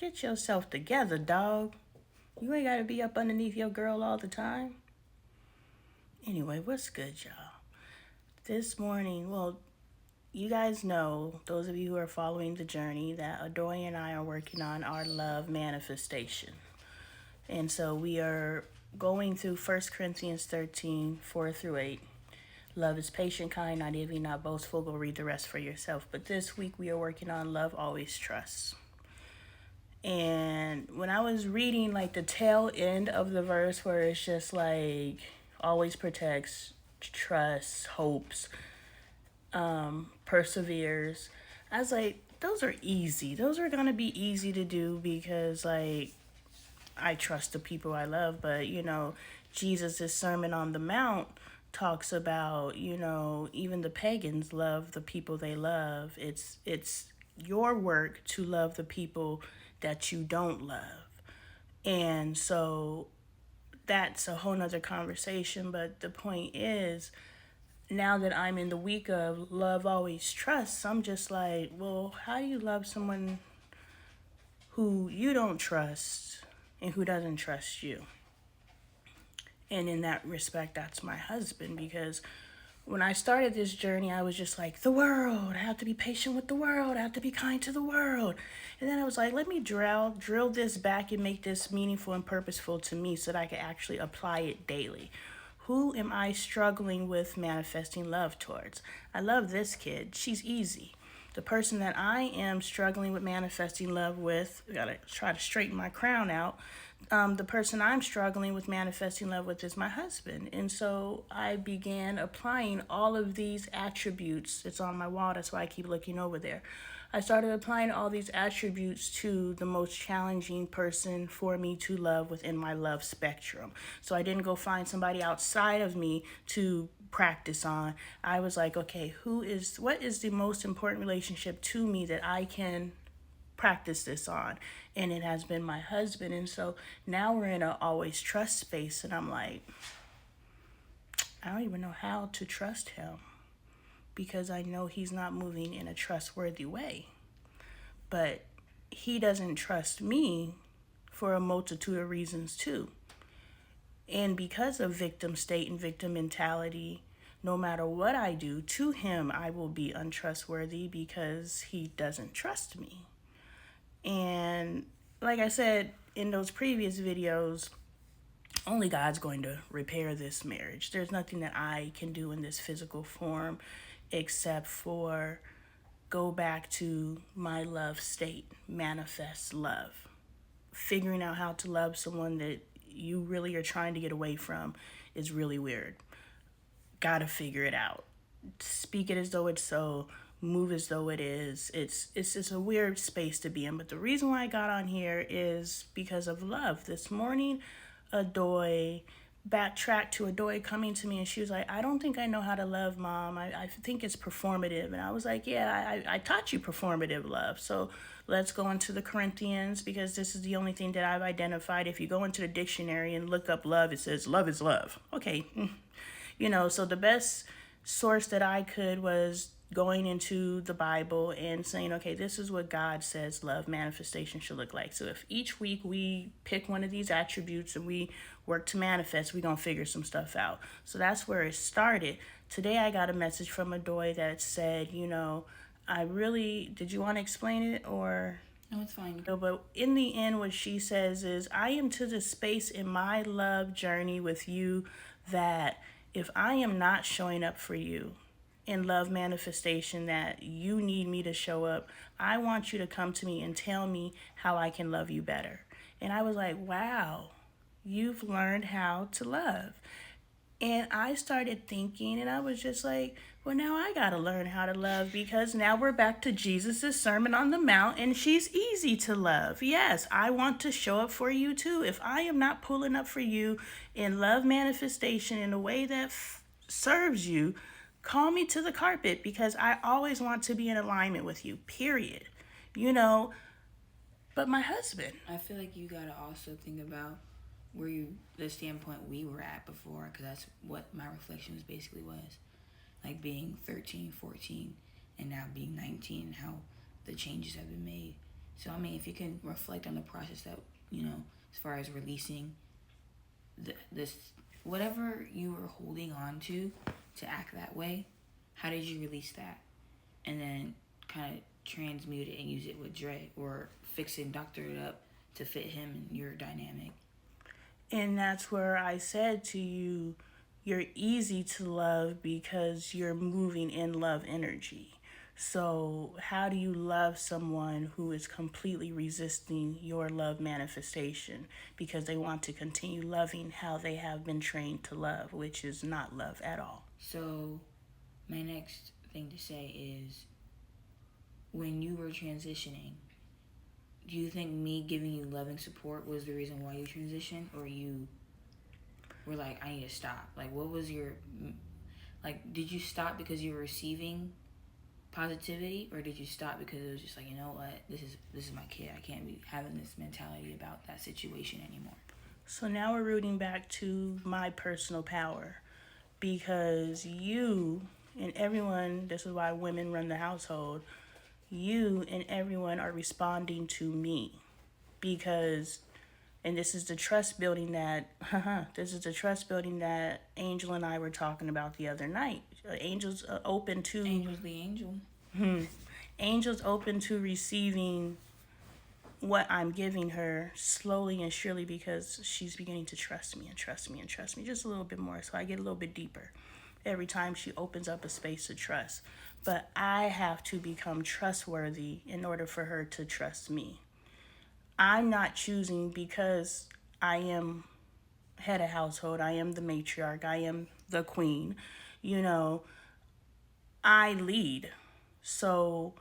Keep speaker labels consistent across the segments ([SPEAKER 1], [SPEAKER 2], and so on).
[SPEAKER 1] Get yourself together, dog. You ain't got to be up underneath your girl all the time. Anyway, what's good, y'all? This morning, well, you guys know, those of you who are following the journey, that Adoy and I are working on our love manifestation. And so we are going through 1 Corinthians 13, 4 through 8. Love is patient, kind, not envy, not boastful. Go read the rest for yourself. But this week we are working on love always trusts. And when I was reading like the tail end of the verse where it's just like always protects, trusts, hopes, perseveres, I was like, those are easy. Those are going to be easy to do because like I trust the people I love. But, Jesus' Sermon on the Mount talks about, even the pagans love the people they love. It's your work to love the people that you don't love. And so that's a whole nother conversation. But the point is, now that I'm in the week of love always trusts, I'm just like, well, how do you love someone who you don't trust and who doesn't trust you? And in that respect, that's my husband, because when I started this journey, I was just like, the world, I have to be patient with the world, I have to be kind to the world. And then I was like, let me drill this back and make this meaningful and purposeful to me so that I can actually apply it daily. Who am I struggling with manifesting love towards? I love this kid. She's easy. The person that I am struggling with manifesting love with, I gotta try to straighten my crown out. The person I'm struggling with manifesting love with is my husband. And so I began applying all of these attributes. It's on my wall, that's why I keep looking over there. I started applying all these attributes to the most challenging person for me to love within my love spectrum. So I didn't go find somebody outside of me to practice on. I was like, okay, what is the most important relationship to me that I can practice this on? And it has been my husband. And so now we're in a always trust space, and I'm like, I don't even know how to trust him, because I know he's not moving in a trustworthy way. But he doesn't trust me for a multitude of reasons too. And because of victim state and victim mentality, no matter what I do to him, I will be untrustworthy because he doesn't trust me. And like I said in those previous videos, only God's going to repair this marriage. There's nothing that I can do in this physical form except for go back to my love state, manifest love. Figuring out how to love someone that you really are trying to get away from is really weird. Gotta figure it out. Speak it as though it's so, move as though it is. It's just a weird space to be in. But the reason why I got on here is because of love. This morning, backtracked to Adoy coming to me, and she was like, I don't think I know how to love, Mom. I think it's performative. And I was like, yeah, I taught you performative love. So let's go into the Corinthians, because this is the only thing that I've identified. If you go into the dictionary and look up love, it says love is love. Okay. So the best source that I could was going into the Bible and saying, okay, this is what God says love manifestation should look like. So if each week we pick one of these attributes and we work to manifest, we're going to figure some stuff out. So that's where it started. Today I got a message from Adoy that said, did you want to explain it or?
[SPEAKER 2] No, it's fine.
[SPEAKER 1] No, but in the end, what she says is, I am to the space in my love journey with you that if I am not showing up for you in love manifestation, that you need me to show up, I want you to come to me and tell me how I can love you better. And I was like, wow, you've learned how to love. And I started thinking, and I was just like, well, now I got to learn how to love, because now we're back to Jesus' Sermon on the Mount, and she's easy to love. Yes, I want to show up for you too. If I am not pulling up for you in love manifestation in a way that serves you, call me to the carpet, because I always want to be in alignment with you, period. But my husband.
[SPEAKER 2] I feel like you gotta also think about the standpoint we were at before, because that's what my reflections basically was. Like being 13, 14, and now being 19, how the changes have been made. So, I mean, if you can reflect on the process that, as far as releasing this, whatever you were holding on to act that way, how did you release that? And then kind of transmute it and use it with Dre, or fix it and doctor it up to fit him and your dynamic.
[SPEAKER 1] And that's where I said to you, you're easy to love because you're moving in love energy. So, how do you love someone who is completely resisting your love manifestation because they want to continue loving how they have been trained to love, which is not love at all?
[SPEAKER 2] So, my next thing to say is, when you were transitioning, do you think me giving you loving support was the reason why you transitioned, or you were like, I need to stop? Like, what was your, like, did you stop because you were receiving positivity, or did you stop because it was just like, you know what, this is my kid, I can't be having this mentality about that situation anymore?
[SPEAKER 1] So now we're rooting back to my personal power, because you and everyone, this is why women run the household, you and everyone are responding to me, because, and this is the trust building that Angel and I were talking about the other night. Angel's open to
[SPEAKER 2] Angel's the angel.
[SPEAKER 1] Angel's open to receiving what I'm giving her slowly and surely, because she's beginning to trust me and trust me and trust me just a little bit more. So I get a little bit deeper every time she opens up a space to trust. But I have to become trustworthy in order for her to trust me. I'm not choosing because I am head of household, I am the matriarch, I am the queen. I lead. So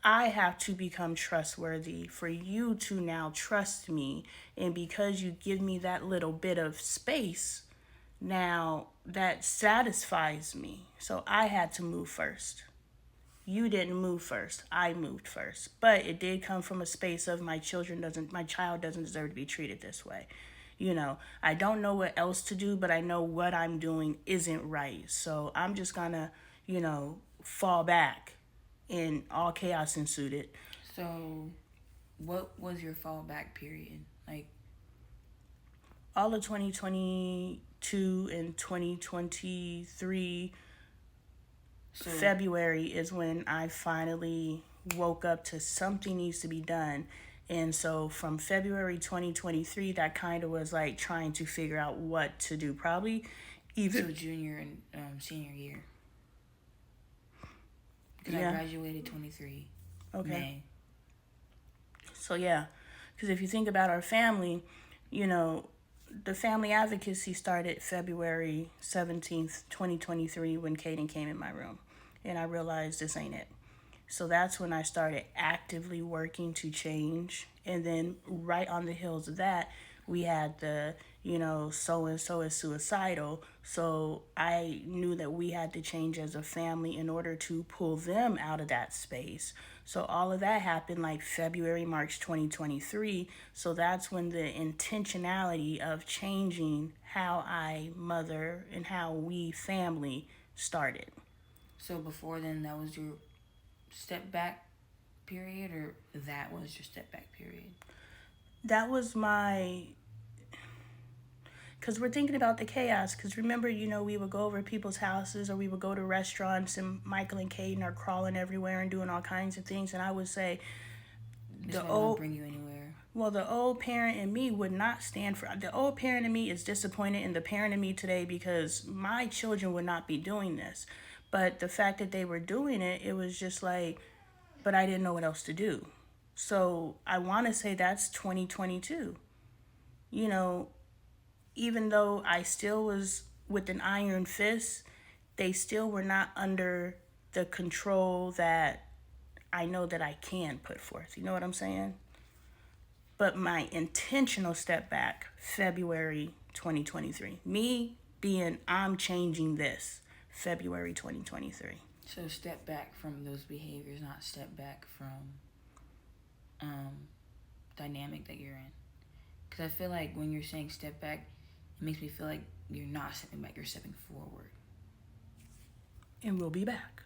[SPEAKER 1] I have to become trustworthy for you to now trust me. And because you give me that little bit of space, now that satisfies me. So I had to move first. You didn't move first. I moved first. But it did come from a space of my child doesn't deserve to be treated this way. I don't know what else to do, but I know what I'm doing isn't right. So I'm just gonna, fall back, and all chaos ensued.
[SPEAKER 2] So, what was your fallback period? Like,
[SPEAKER 1] all of 2022 and 2023, February is when I finally woke up to something needs to be done. And so from February 2023, that kind of was like trying to figure out what to do. Probably even
[SPEAKER 2] so junior and senior year. Because
[SPEAKER 1] Yeah.
[SPEAKER 2] I graduated 23
[SPEAKER 1] Okay.
[SPEAKER 2] May.
[SPEAKER 1] So yeah, because if you think about our family, the family advocacy started February 17th, 2023, when Kaden came in my room. And I realized this ain't it. So that's when I started actively working to change. And then right on the heels of that, we had the, so and so is suicidal. So I knew that we had to change as a family in order to pull them out of that space. So all of that happened like February, March 2023. So that's when the intentionality of changing how I mother and how we family started.
[SPEAKER 2] So before then, that was your step back period, or that was your step back period?
[SPEAKER 1] That was my, because we're thinking about the chaos. Because remember, we would go over people's houses, or we would go to restaurants, and Michael and Caden are crawling everywhere and doing all kinds of things. And I would say,
[SPEAKER 2] This won't bring you anywhere.
[SPEAKER 1] Well, the old parent in me would not stand for. The old parent in me is disappointed in the parent in me today, because my children would not be doing this. But the fact that they were doing it, it was just like, but I didn't know what else to do. So I want to say that's 2022. Even though I still was with an iron fist, they still were not under the control that I know that I can put forth. You know what I'm saying? But my intentional step back, February 2023. Me being, I'm changing this, February 2023.
[SPEAKER 2] So step back from those behaviors, not step back from dynamic that you're in. Because I feel like when you're saying step back, it makes me feel like you're not stepping back, you're stepping forward.
[SPEAKER 1] And we'll be back.